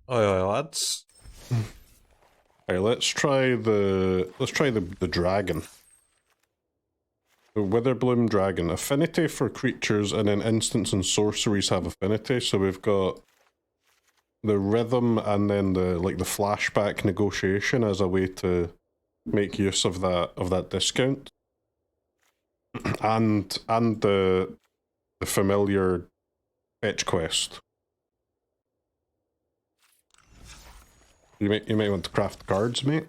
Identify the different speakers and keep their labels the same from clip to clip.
Speaker 1: Aye, aye, lads.
Speaker 2: Alright, let's try the dragon. The Witherbloom dragon. Affinity for creatures, and then instants and sorceries have affinity. So we've got the rhythm and then the flashback negotiation as a way to make use of that discount. and the familiar fetch quest. You might want to craft cards, mate.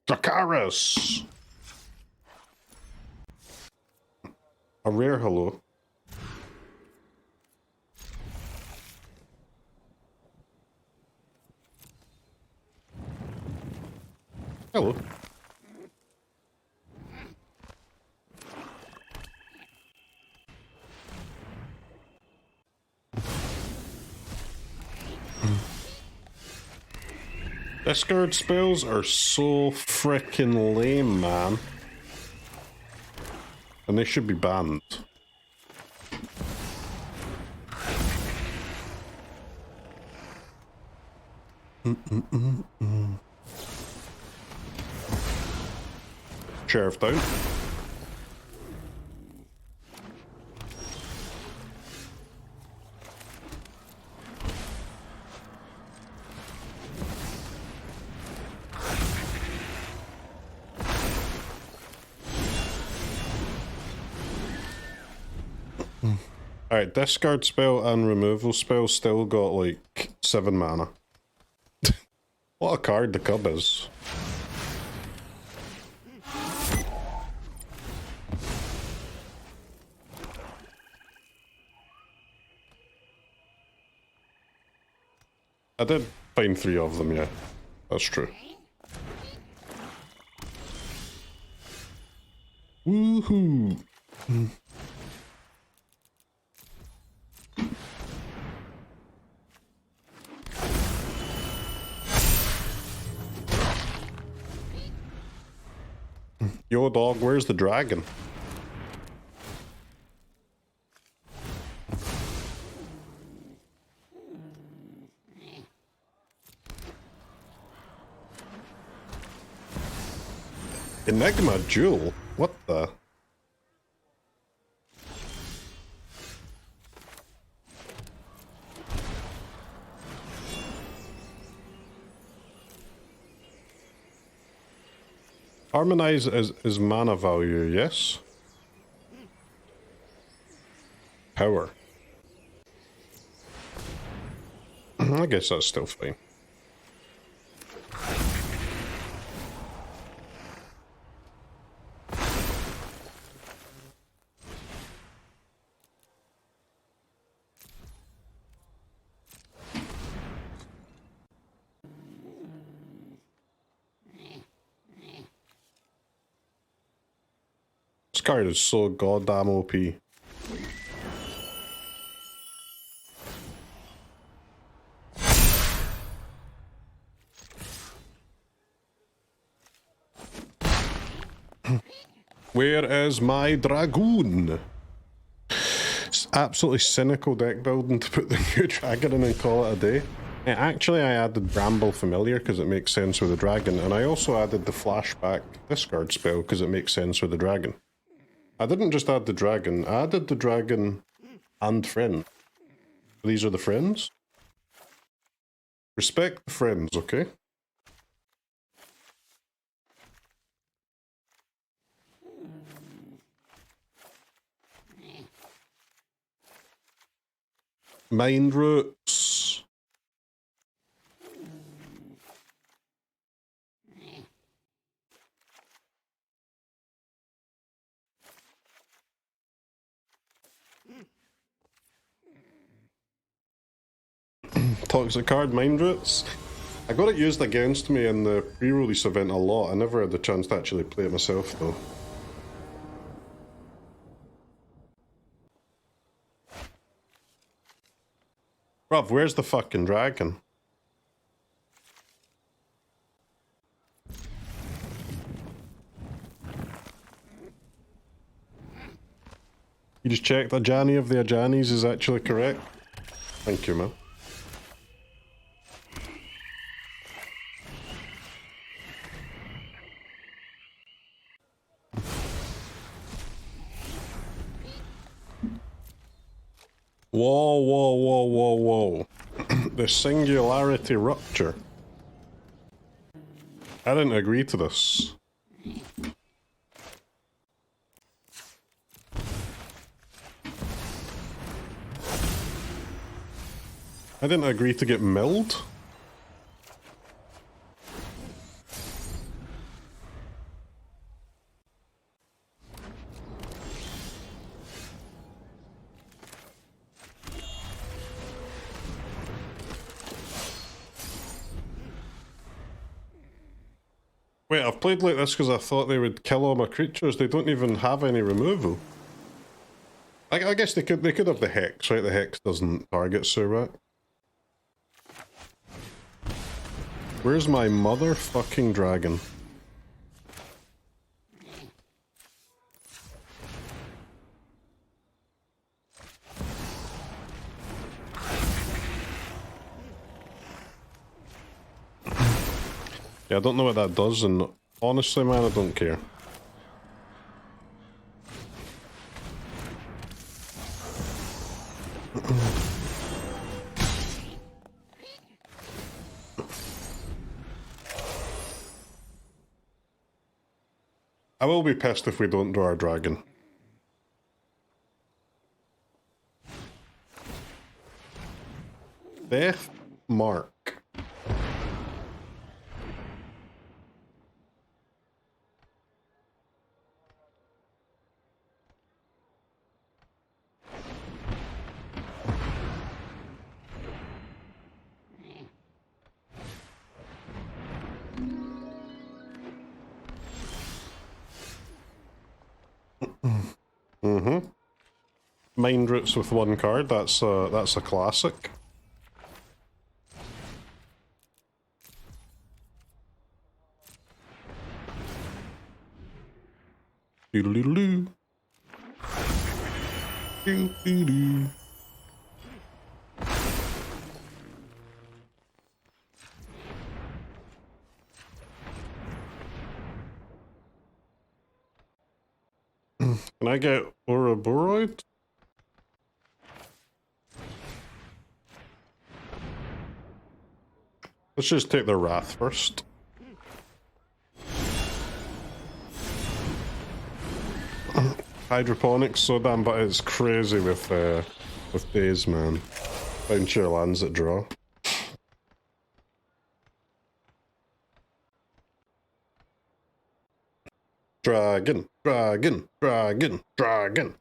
Speaker 2: Dracarys! A rare hello. Hello. Discard spells are so frickin' lame, man. And they should be banned. Sheriff down. Alright, discard spell and removal spell still got like 7 mana. What a card the Cub is. I did find 3 of them, yeah. That's true. Woohoo! Yo dog, where's the dragon? Enigma Jewel? What the? Harmonize is mana value, yes? Power. I guess that's still fine. This card is so goddamn OP. Where is my dragoon? It's absolutely cynical deck building to put the new dragon in and call it a day. Actually, I added Bramble Familiar because it makes sense with the dragon, and I also added the flashback discard spell because it makes sense with the dragon. I didn't just add the dragon, I added the dragon and friend. These are the friends. Respect the friends, okay? Mind Roots. Toxic card, Mind Roots. I got it used against me in the pre-release event a lot. I never had the chance to actually play it myself though. Bruv, where's the fucking dragon? You just checked Ajani if the Ajanis is actually correct? Thank you, man. Whoa, whoa, whoa, whoa, whoa. The singularity rupture. I didn't agree to this. I didn't agree to get milled. Wait, I've played like this because I thought they would kill all my creatures. They don't even have any removal. I guess they could have the Hex, right? The Hex doesn't target Surrak. Where's my motherfucking dragon? Yeah, I don't know what that does, and honestly, man, I don't care. I will be pissed if we don't draw our dragon. Death Mark. Mind Roots with one card, that's a classic. Doodle-doodle-doo. Doo-doo-doo. Can I get Ouroboroid? Let's just take the Wrath first. Hydroponics so damn, but it's crazy with days, man. Bounce your lands at draw. Dragon, dragon, dragon, dragon.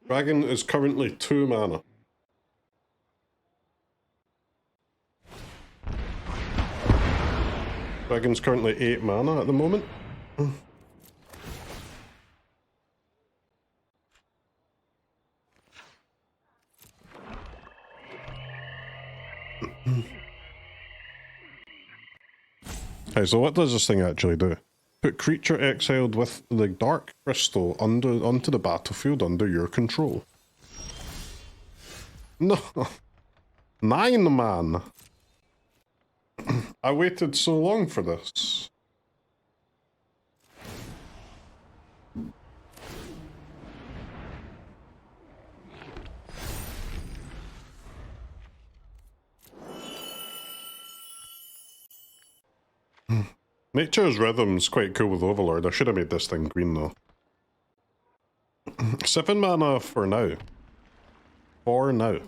Speaker 2: Dragon is currently 2 mana. Dragon's currently 8 mana at the moment. Okay, so what does this thing actually do? Put creature exiled with the dark crystal onto the battlefield under your control. No. 9 man. I waited so long for this. Nature's Rhythm's quite cool with Overlord. I should have made this thing green though. 7 mana for now. For now.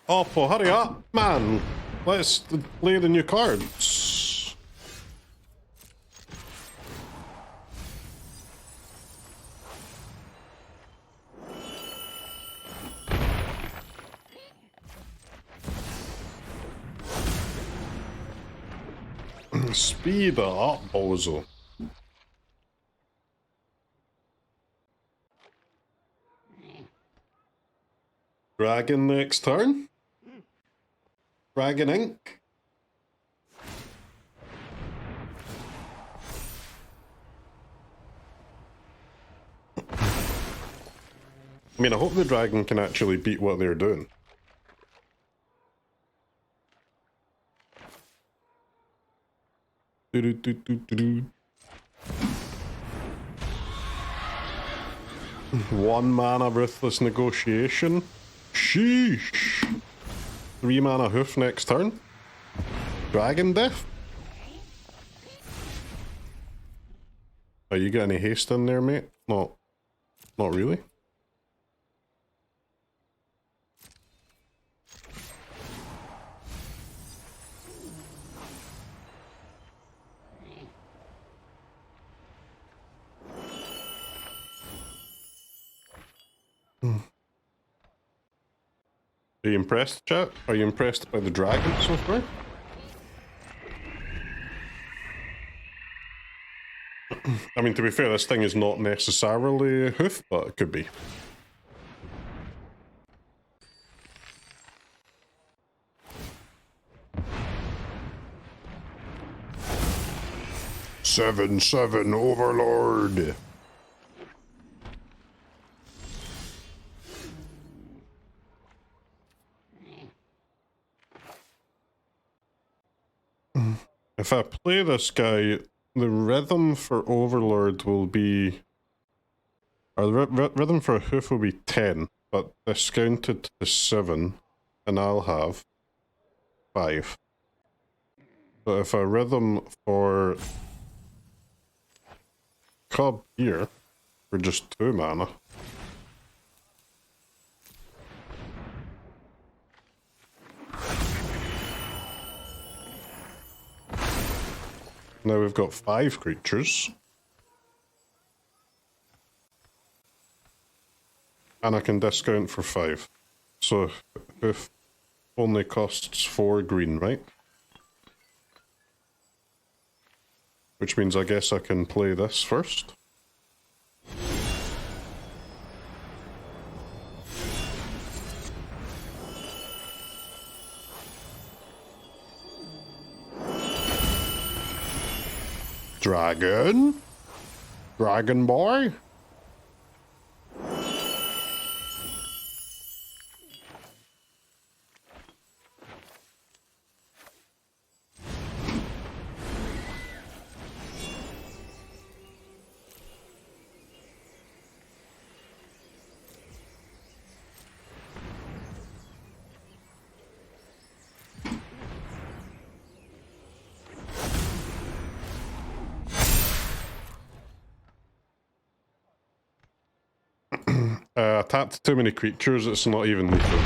Speaker 2: Oppo, hurry up, man! Let's play the new cards. Speed up, bozo. Dragon next turn. Dragon Ink. I mean, I hope the dragon can actually beat what they're doing. One mana Ruthless Negotiation. Sheesh. 3 mana Hoof next turn. Dragon Death. Are you got any haste in there, mate? Not really. Are you impressed, chat? Are you impressed by the dragon so far? I mean, to be fair, this thing is not necessarily a hoof, but it could be. Seven Overlord. If I play this guy, the rhythm for Overlord will be... Or the rhythm for a hoof will be 10, but discounted to 7, and I'll have 5. So if a rhythm for Cub here, for just 2 mana... Now we've got 5 creatures. And I can discount for 5. So hoof only costs 4 green, right? Which means I guess I can play this first. Dragon boy. I tapped too many creatures, it's not even lethal.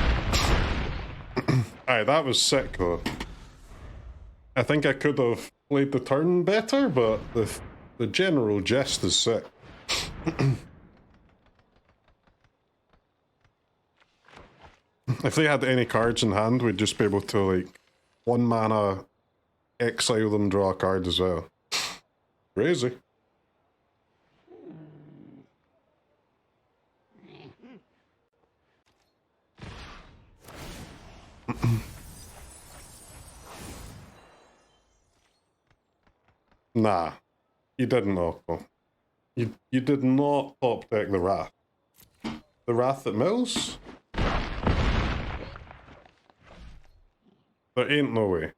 Speaker 2: Aye, that was sick though. I think I could have played the turn better, but the general gist is sick. If they had any cards in hand, we'd just be able to, like, 1 mana, exile them, draw a card as well. Crazy. Nah, you didn't, Oppo. You did not top deck the Wrath. The Wrath that mills? There ain't no way.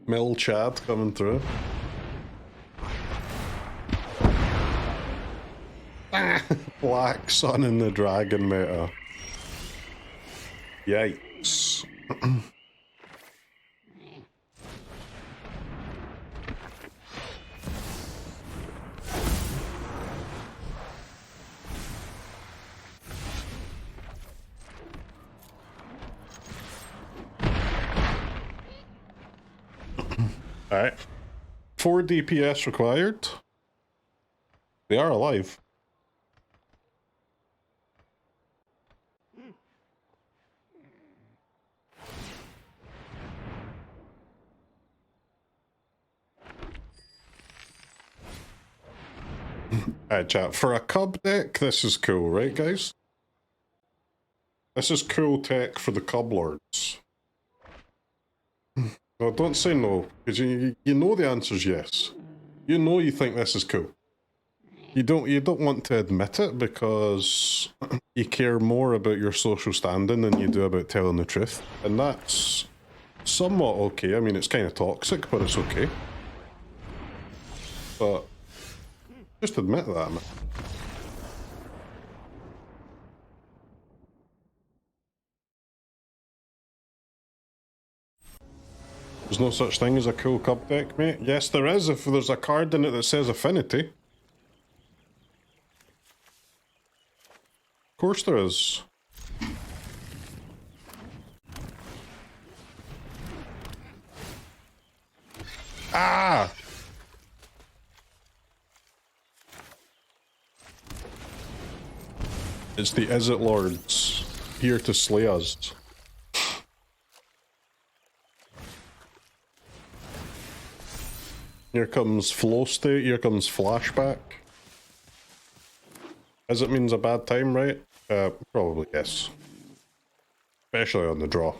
Speaker 2: Mill Chad coming through. Black Sun and the Dragon meta. Yikes. Alright. 4 DPS required. They are alive. Alright, chat. For a Cub deck, this is cool, right, guys? This is cool tech for the Cub Lords. No, don't say no, because you know the answer's yes. You know you think this is cool. You don't want to admit it because you care more about your social standing than you do about telling the truth. And that's somewhat okay. I mean, it's kind of toxic, but it's okay. But just admit that, man. There's no such thing as a cool cub deck, mate. Yes, there is if there's a card in it that says Affinity. Of course there is. Ah! It's the Is It Lords, here to slay us. Here comes flow state, here comes flashback. As it means a bad time, right? Probably yes. Especially on the draw.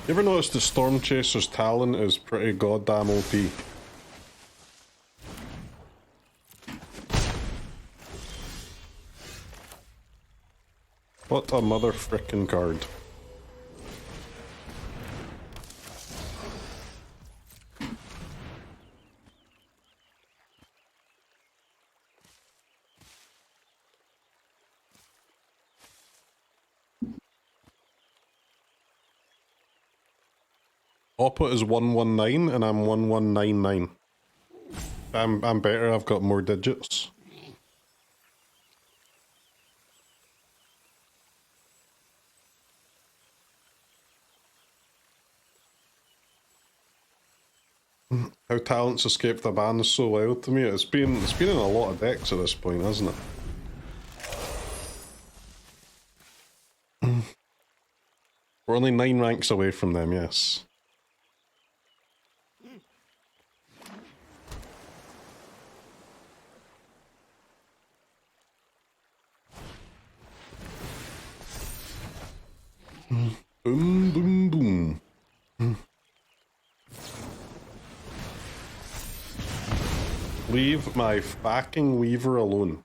Speaker 2: You ever notice the Storm Chaser's talent is pretty goddamn OP? What a mother frickin' card. Oppa is 119 and I'm 1199. I'm better, I've got more digits. How talents escaped the ban is so wild to me. It's been in a lot of decks at this point, hasn't it? We're only 9 ranks away from them, yes. Boom, boom, boom. Leave my fucking Weaver alone.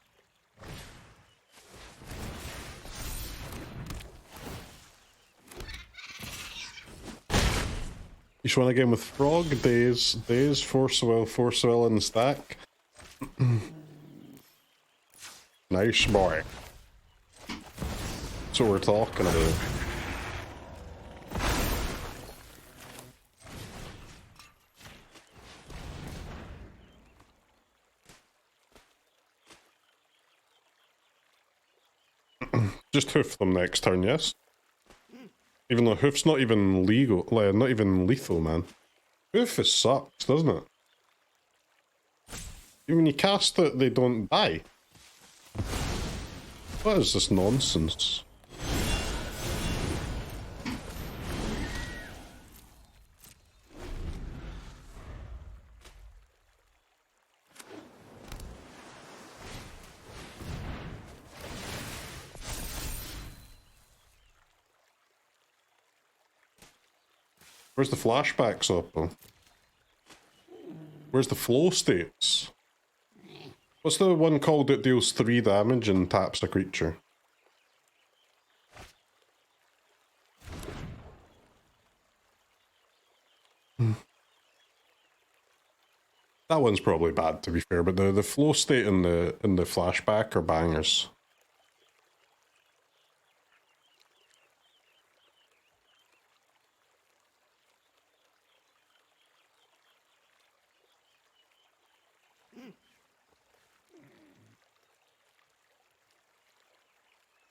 Speaker 2: You just want a game with Frog, Daze, Force Will in the stack. Nice boy. That's what we're talking about. Just hoof them next turn, yes? Even though hoof's not even legal, like, not even lethal, man. Hoof is sucks, doesn't it? When you cast it, they don't die. What is this nonsense? Where's the flashbacks up, though? Where's the flow states? What's the one called that deals 3 damage and taps a creature? That one's probably bad, to be fair, but the flow state and the flashback are bangers.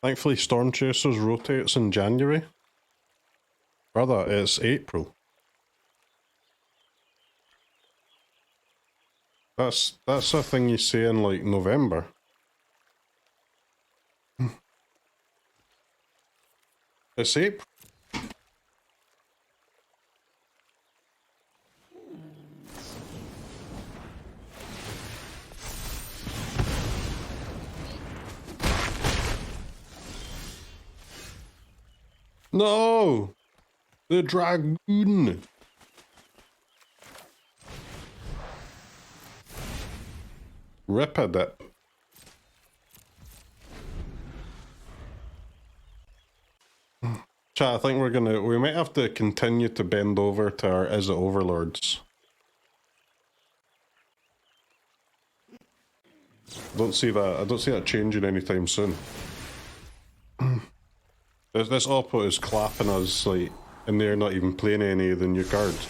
Speaker 2: Thankfully, Storm Chasers rotates in January. Brother, it's April. That's a thing you say in, like, November. It's April. No! The dragoon! Rip a dip. Chat, I think we might have to continue to bend over to our Is It Overlords. I don't see that changing anytime soon. This oppo is clapping us, like, and they're not even playing any of the new cards.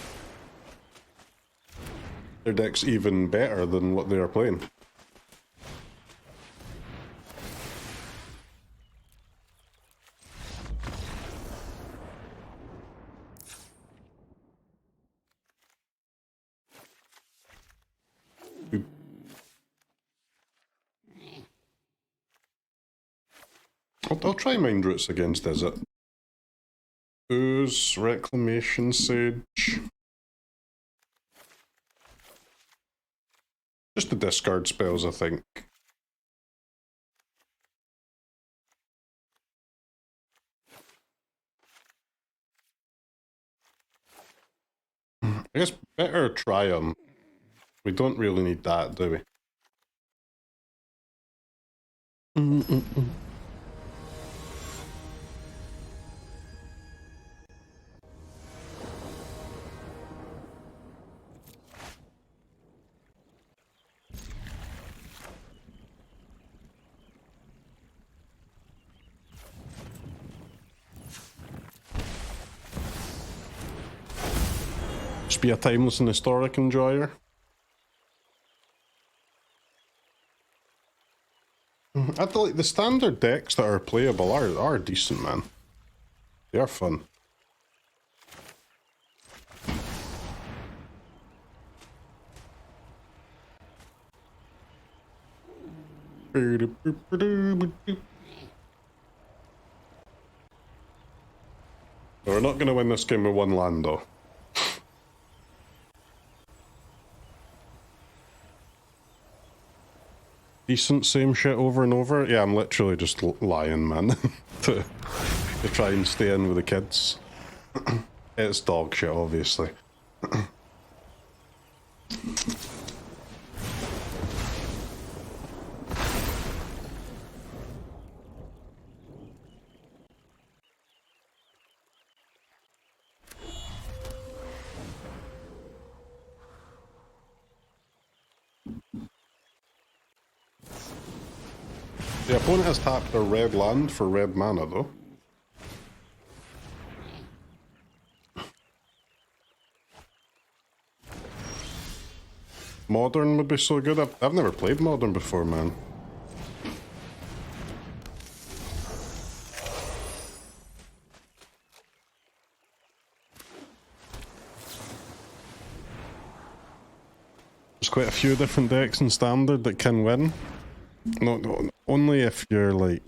Speaker 2: Their deck's even better than what they are playing. I'll try Mind Roots against Is It. Ooze, Reclamation Sage. Just the discard spells, I think. I guess better try them. We don't really need that, do we? Just be a timeless and historic enjoyer. I feel like the standard decks that are playable are decent, man. They are fun. We're not going to win this game with one land, though. Decent, same shit over and over. Yeah, I'm literally just lying, man. to try and stay in with the kids. It's dog shit, obviously. The opponent has tapped a red land for red mana, though. Modern would be so good. I've never played Modern before, man. There's quite a few different decks in Standard that can win. No, only if you're, like,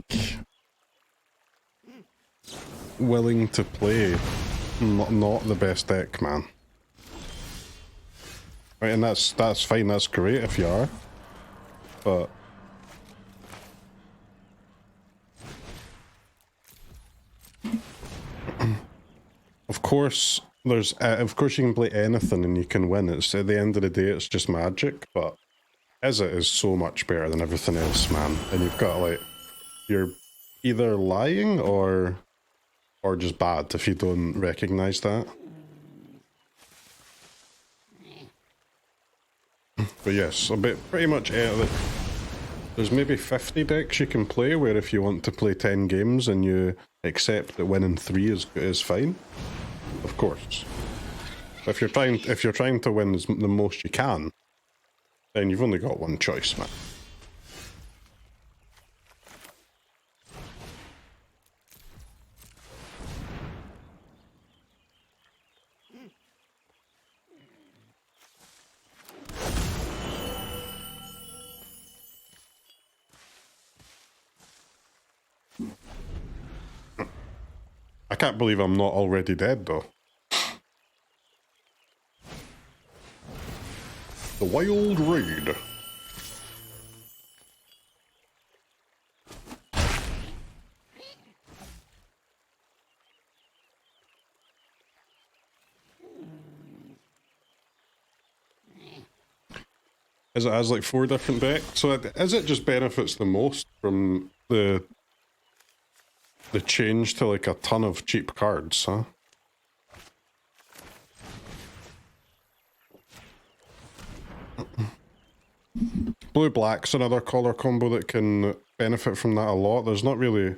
Speaker 2: willing to play not the best deck, man. Right, and that's fine, that's great if you are. But of course you can play anything and you can win. It's at the end of the day it's just Magic, but Is It is so much better than everything else, man. And you've got, like, you're either lying or just bad if you don't recognize that. But yes, pretty much there's maybe 50 decks you can play where if you want to play 10 games and you accept that winning 3 is fine, of course. If you're trying to win the most you can, then you've only got one choice, man. can't believe I'm not already dead, though. The Wild Raid. As it has like 4 different decks, so as it just benefits the most from the change to like a ton of cheap cards, huh? Blue-black's another color combo that can benefit from that a lot. There's not really...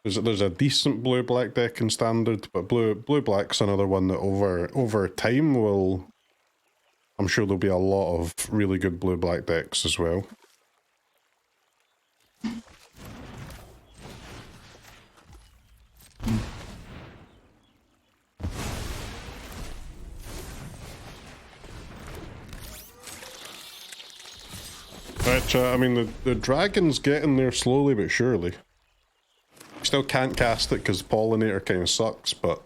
Speaker 2: There's a decent blue-black deck in Standard, but blue-black's another one that over time will... I'm sure there'll be a lot of really good blue-black decks as well. Right, I mean, the dragon's getting there slowly but surely. Still can't cast it because Pollinator kind of sucks, but...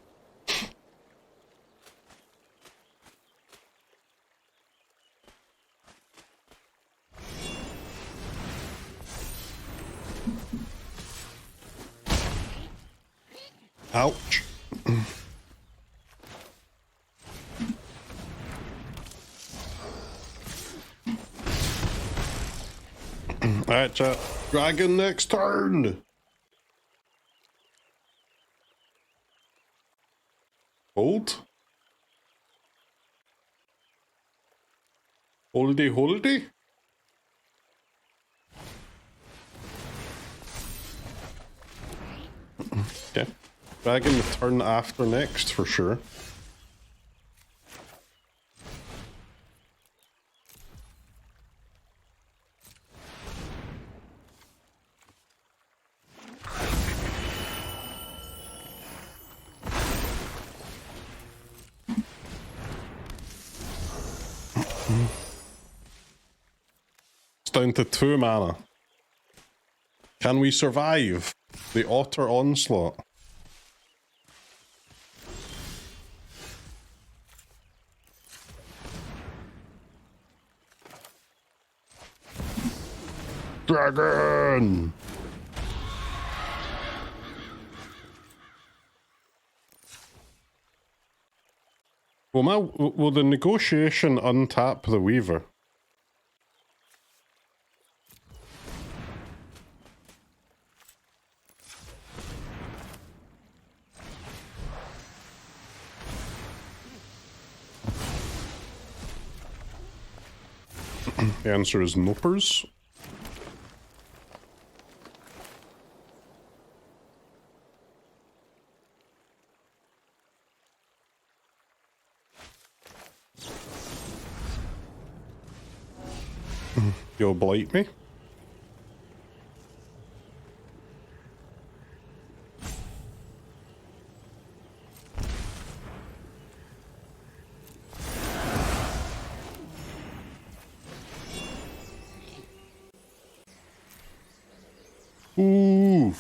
Speaker 2: Ouch. Alright, chat. Dragon next turn! Hold? Holdy, holdy? Okay. Dragon the turn after next, for sure. It's down to 2 mana. Can we survive the Otter Onslaught? Dragon! Will the negotiation untap the Weaver? The answer is nopers. You'll blight me? Ooh.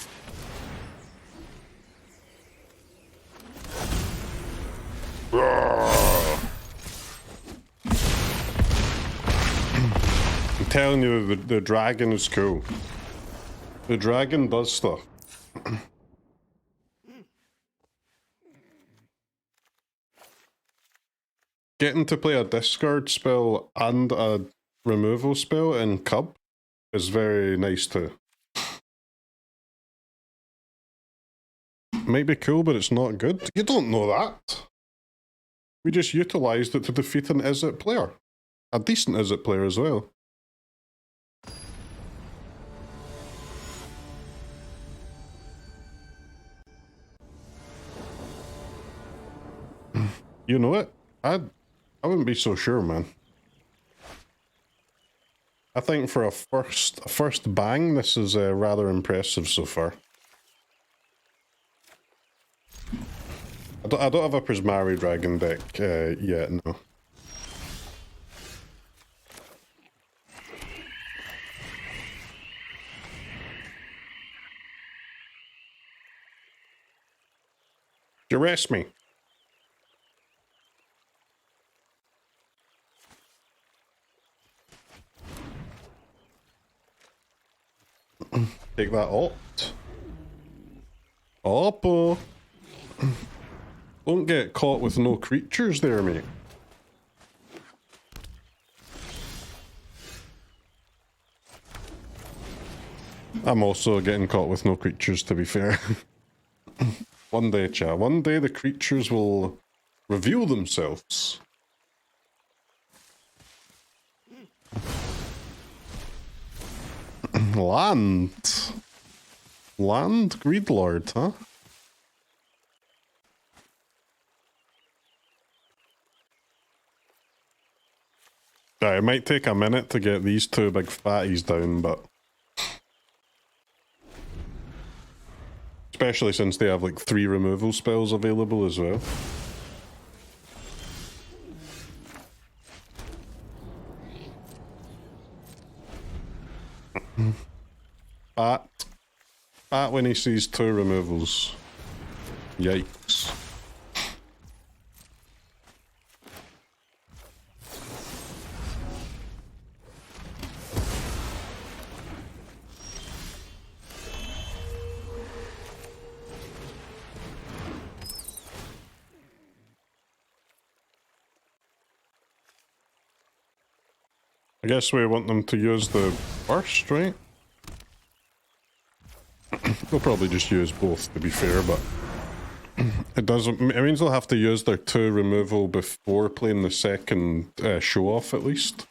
Speaker 2: I'm telling you, the dragon is cool. The dragon does stuff. Getting to play a discard spell and a removal spell in Cub is very nice too. Might be cool, but it's not good. You don't know that. We just utilised it to defeat an Izzet player. A decent Izzet player as well. You know it? I wouldn't be so sure, man. I think for a first bang, this is rather impressive so far. I don't have a Prismari Dragon deck yet, no. Duress me. Take that alt. Oppo. Don't get caught with no creatures there, mate. I'm also getting caught with no creatures, to be fair. One day, chat. One day the creatures will reveal themselves. Land. Land Greedlord, huh? Yeah, it might take a minute to get these two big fatties down, but... Especially since they have like 3 removal spells available as well. Pat when he sees 2 removals. Yikes. I guess we want them to use the burst, right? They'll probably just use both, to be fair, but it doesn't. It means they'll have to use their 2 removal before playing the second show off, at least.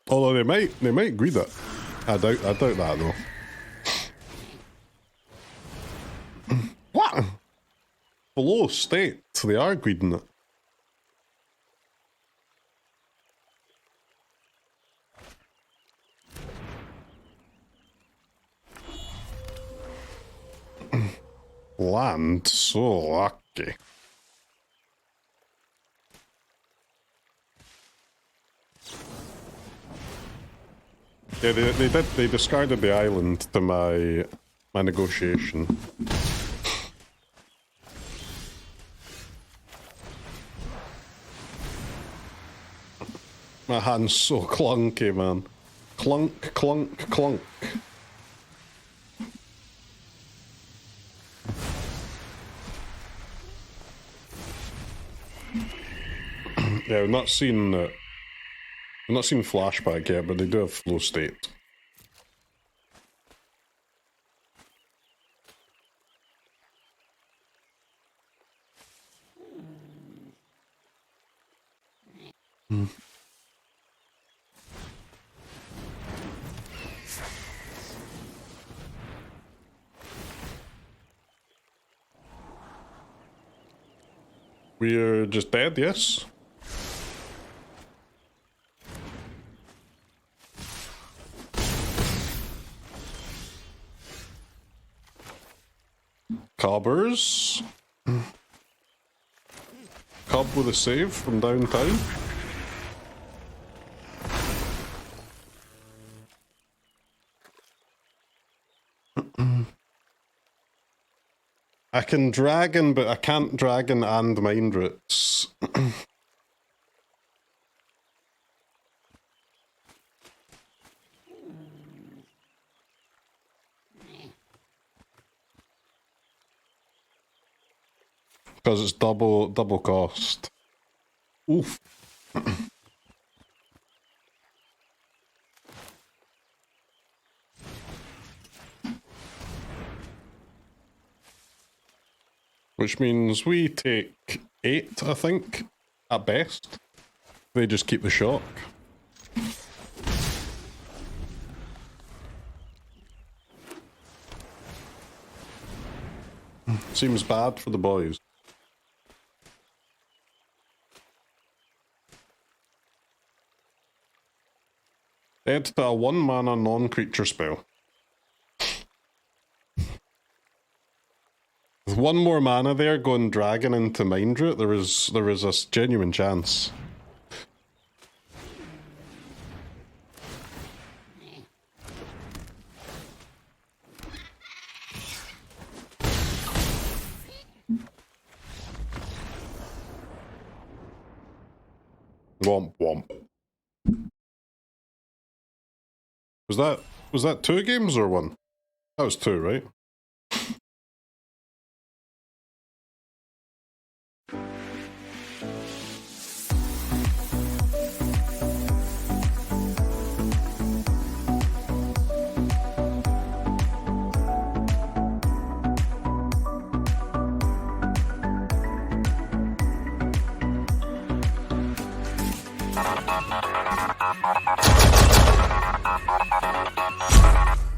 Speaker 2: Although they might greed it. I doubt that though. What? Below state, they are greeding it. Land, so lucky. Yeah, they discarded the island to my negotiation. My hand's so clunky, man. Clunk, clunk, clunk. Yeah, we've not seen flashback yet, but they do have flow state. We're just dead, yes? Cobbers. Cub with a save from downtown. I can dragon, but I can't dragon and mind roots. Because it's double cost. Oof. Which means we take 8, I think, at best. They just keep the shock. Seems bad for the boys. Add to a 1-mana non-creature spell. With 1 more mana there, going dragon into mind root, there is a genuine chance. Womp womp. Was that 2 games or 1? That was 2, right?